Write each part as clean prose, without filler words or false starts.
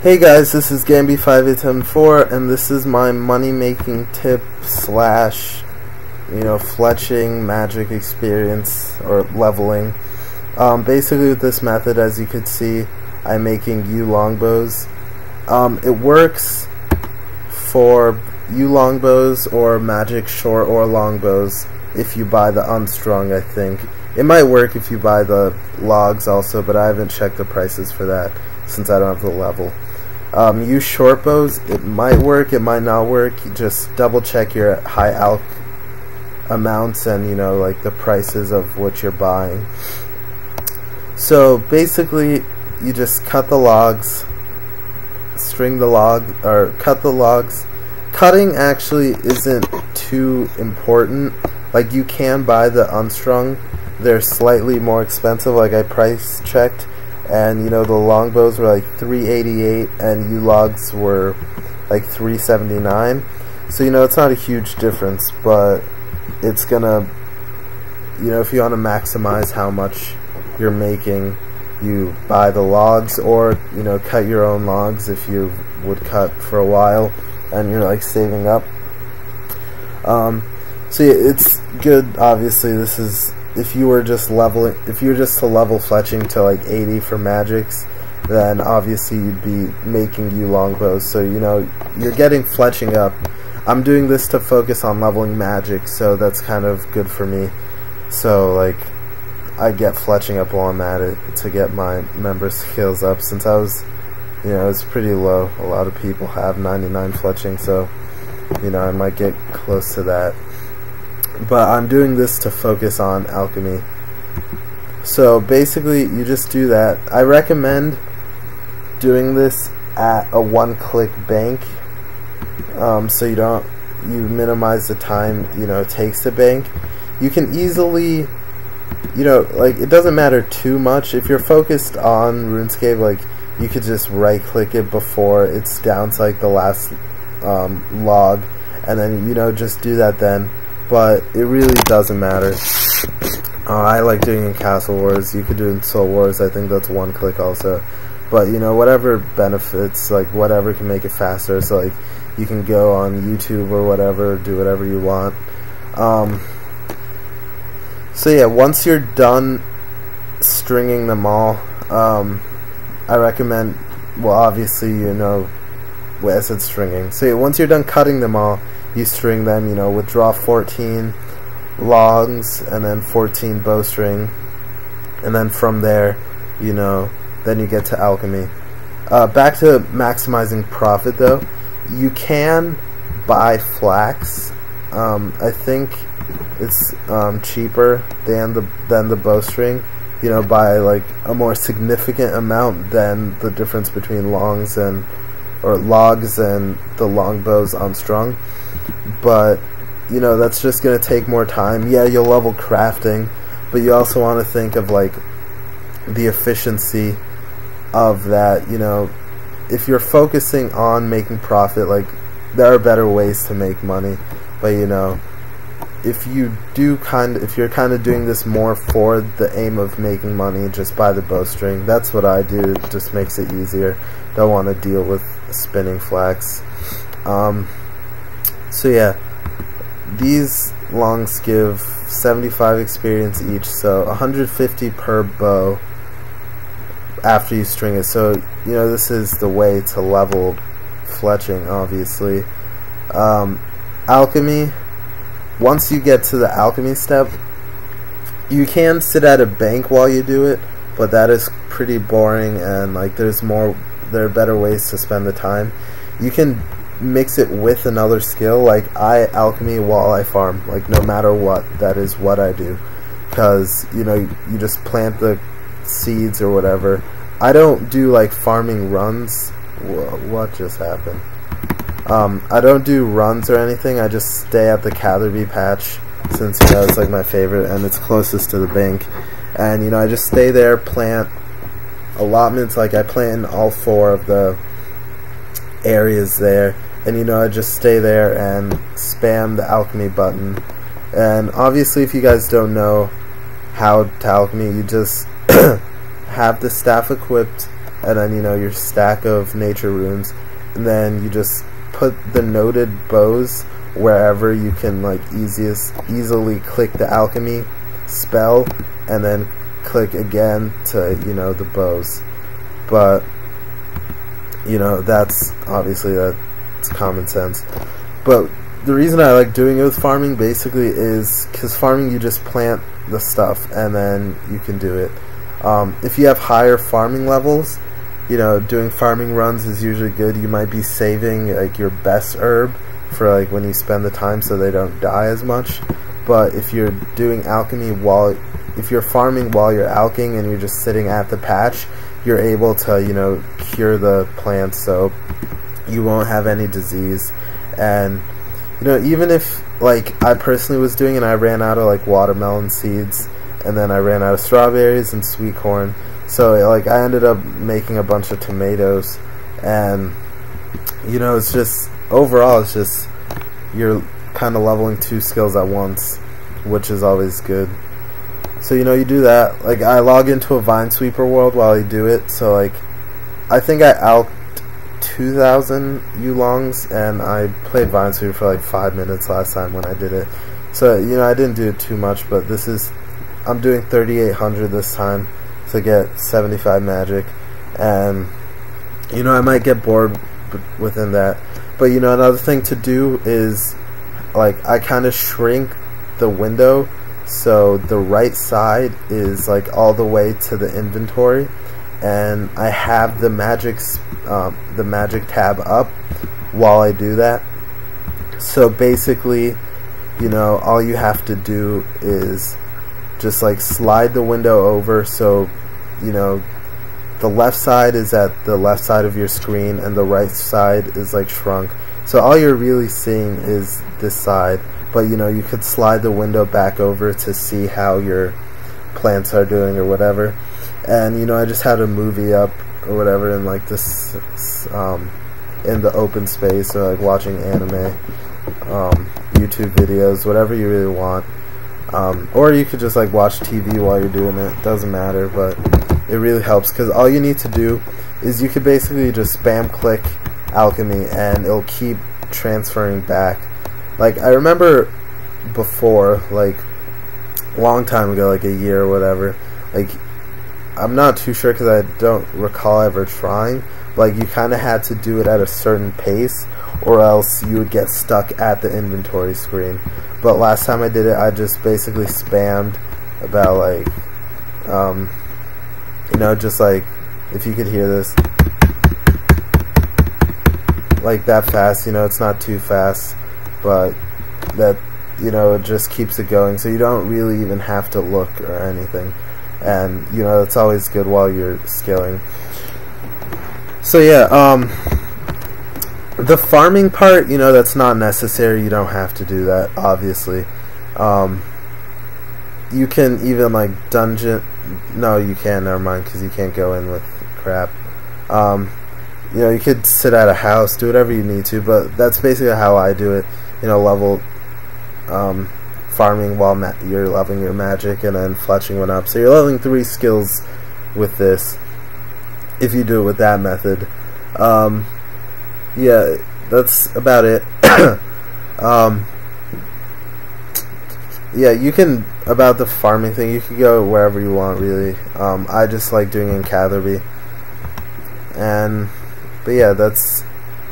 Hey guys, this is Gamby5874 and this is my money making tip slash fletching magic experience or leveling. Basically with this method, as you could see, I'm making U longbows. It works for U longbows or magic short or longbows if you buy the unstrung. I think it might work if you buy the logs also, but I haven't checked the prices for that since I don't have the level. Use short bows. It might work, it might not work. You just double check your high alch amounts and like the prices of what you're buying. So basically you just cut the logs, string the log, or cut the logs. Cutting actually isn't too important. Like, you can buy the unstrung. They're slightly more expensive. Like, I price checked, and the longbows were like $388 and U logs were like $379. So it's not a huge difference, but it's gonna, if you want to maximize how much you're making, you buy the logs, or cut your own logs if you would cut for a while and you're like saving up. So yeah, it's good. Obviously, this is if you were just to level fletching to like 80 for magics, then obviously you'd be making U longbows. So you're getting fletching up. I'm doing this to focus on leveling magic, so that's kind of good for me. So like, I get fletching up while I'm at it to get my member skills up, since I was, it's pretty low. A lot of people have 99 fletching, so I might get close to that. But I'm doing this to focus on alchemy. So basically you just do that. I recommend doing this at a one-click bank, so you minimize the time it takes to bank. You can easily, like, it doesn't matter too much if you're focused on Runescape. Like, you could just right click it before it's down to like the last log, and then just do that then. But it really doesn't matter. I like doing it in Castle Wars. You could do it in Soul Wars. I think that's one click also. But whatever benefits, like whatever can make it faster. So like, you can go on YouTube or whatever, do whatever you want. So yeah, once you're done stringing them all, I recommend, well, obviously I said stringing. So yeah, once you're done cutting them all, you string them, withdraw 14 logs and then 14 bowstring, and then from there, then you get to alchemy. Back to maximizing profit though, you can buy flax. I think it's cheaper than the bowstring, by like a more significant amount than the difference between logs and the longbows unstrung. But that's just gonna take more time. Yeah, you'll level crafting, but you also want to think of like the efficiency of that. If you're focusing on making profit, like, there are better ways to make money. But if you're kind of doing this more for the aim of making money, just buy the bowstring. That's what I do. It just makes it easier. Don't want to deal with spinning flax. So yeah, these longs give 75 experience each, so 150 per bow after you string it. So this is the way to level fletching, obviously. Alchemy, once you get to the alchemy step, you can sit at a bank while you do it, but that is pretty boring, and like there are better ways to spend the time. You can mix it with another skill. Like, I alchemy while I farm, like, no matter what. That is what I do, because you just plant the seeds or whatever. I don't do like farming runs. What just happened? I don't do runs or anything. I just stay at the Catherby patch, since it's like my favorite and it's closest to the bank, and I just stay there, plant allotments. Like, I plant in all 4 of the areas there, and I just stay there and spam the alchemy button. And obviously, if you guys don't know how to alchemy, you just have the staff equipped and then, you know, your stack of nature runes, and then you just put the noted bows wherever you can, like, easily click the alchemy spell, and then click again to, you know, the bows. But, you know, that's obviously, that's common sense. But the reason I like doing it with farming basically is because farming, you just plant the stuff and then you can do it. If you have higher farming levels, you know, doing farming runs is usually good. You might be saving like your best herb for like when you spend the time so they don't die as much. But if you're doing alchemy if you're farming while you're alching and you're just sitting at the patch, you're able to, you know, cure the plants so you won't have any disease. And, you know, even if, like, I personally was doing and I ran out of, like, watermelon seeds, and then I ran out of strawberries and sweet corn, so, like, I ended up making a bunch of tomatoes, and, you know, it's just, overall, it's just, you're kind of leveling 2 skills at once, which is always good. So, you know, you do that. Like, I log into a Vine Sweeper world while you do it, so, like, I think I alched 2,000 Oolongs, and I played Vine Sweeper for like 5 minutes last time when I did it. So, you know, I didn't do it too much, but this is, I'm doing 3,800 this time to get 75 magic, and, you know, I might get bored within that. But, you know, another thing to do is, like, I kind of shrink the window so the right side is, like, all the way to the inventory, and I have the magic tab up while I do that. So basically, you know, all you have to do is just like slide the window over so, you know, the left side is at the left side of your screen and the right side is like shrunk. So all you're really seeing is this side, but, you know, you could slide the window back over to see how your plants are doing or whatever. And, you know, I just had a movie up or whatever in like this in the open space, or like watching anime, YouTube videos, whatever you really want. Or you could just like watch TV while you're doing it. Doesn't matter, but it really helps because all you need to do is you could basically just spam click alchemy and it'll keep transferring back. Like, I remember before, like a long time ago, like a year or whatever, like, I'm not too sure because I don't recall ever trying, but, like, you kind of had to do it at a certain pace or else you would get stuck at the inventory screen. But last time I did it, I just basically spammed about, like, you know, just like, if you could hear this, like that fast, you know, it's not too fast, but that, you know, it just keeps it going, so you don't really even have to look or anything. And, you know, it's always good while you're scaling. So yeah, the farming part, you know, that's not necessary. You don't have to do that, obviously. You can even, like, dungeon... No, you can't, never mind, because you can't go in with crap. You know, you could sit at a house, do whatever you need to, but that's basically how I do it. You know, level... farming while you're leveling your magic, and then fletching one up. So you're leveling 3 skills with this, if you do it with that method. Yeah, that's about it. Yeah, you can, about the farming thing, you can go wherever you want, really. I just like doing it in Catherby. But yeah, that's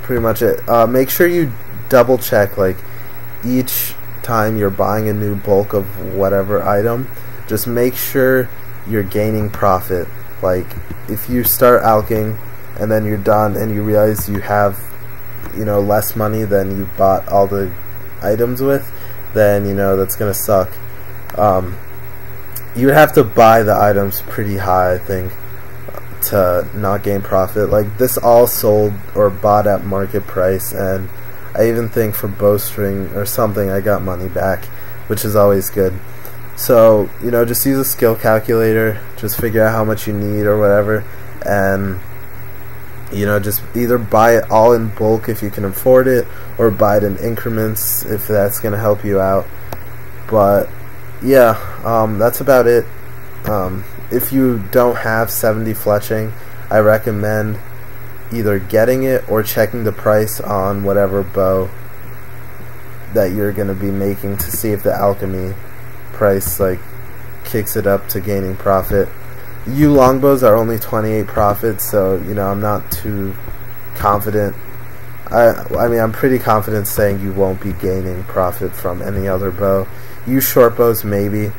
pretty much it. Make sure you double check, like, each time you're buying a new bulk of whatever item, just make sure you're gaining profit. Like, if you start alching and then you're done and you realize you have, you know, less money than you bought all the items with, then, you know, that's gonna suck. You would have to buy the items pretty high, I think, to not gain profit. Like, this all sold or bought at market price, and I even think for bowstring or something I got money back, which is always good. So, you know, just use a skill calculator, just figure out how much you need or whatever, and, you know, just either buy it all in bulk if you can afford it, or buy it in increments if that's going to help you out. But yeah, that's about it. If you don't have 70 fletching, I recommend either getting it or checking the price on whatever bow that you're going to be making to see if the alchemy price like kicks it up to gaining profit. Longbows are only 28 profits, so you know, I'm not too confident. I mean, I'm pretty confident saying you won't be gaining profit from any other bow. Short bows maybe,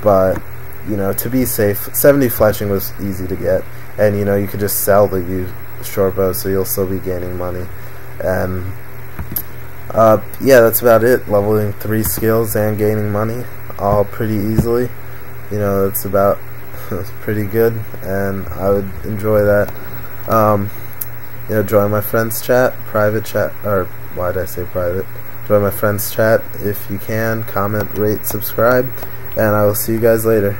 but you know, to be safe, 70 fletching was easy to get, and you know, you could just sell the short bow, so you'll still be gaining money. And yeah, that's about it. Leveling 3 skills and gaining money, all pretty easily. You know, it's about pretty good, and I would enjoy that. You know, join my friends chat, private chat, or why did I say private? Join my friends chat if you can. Comment, rate, subscribe, and I will see you guys later.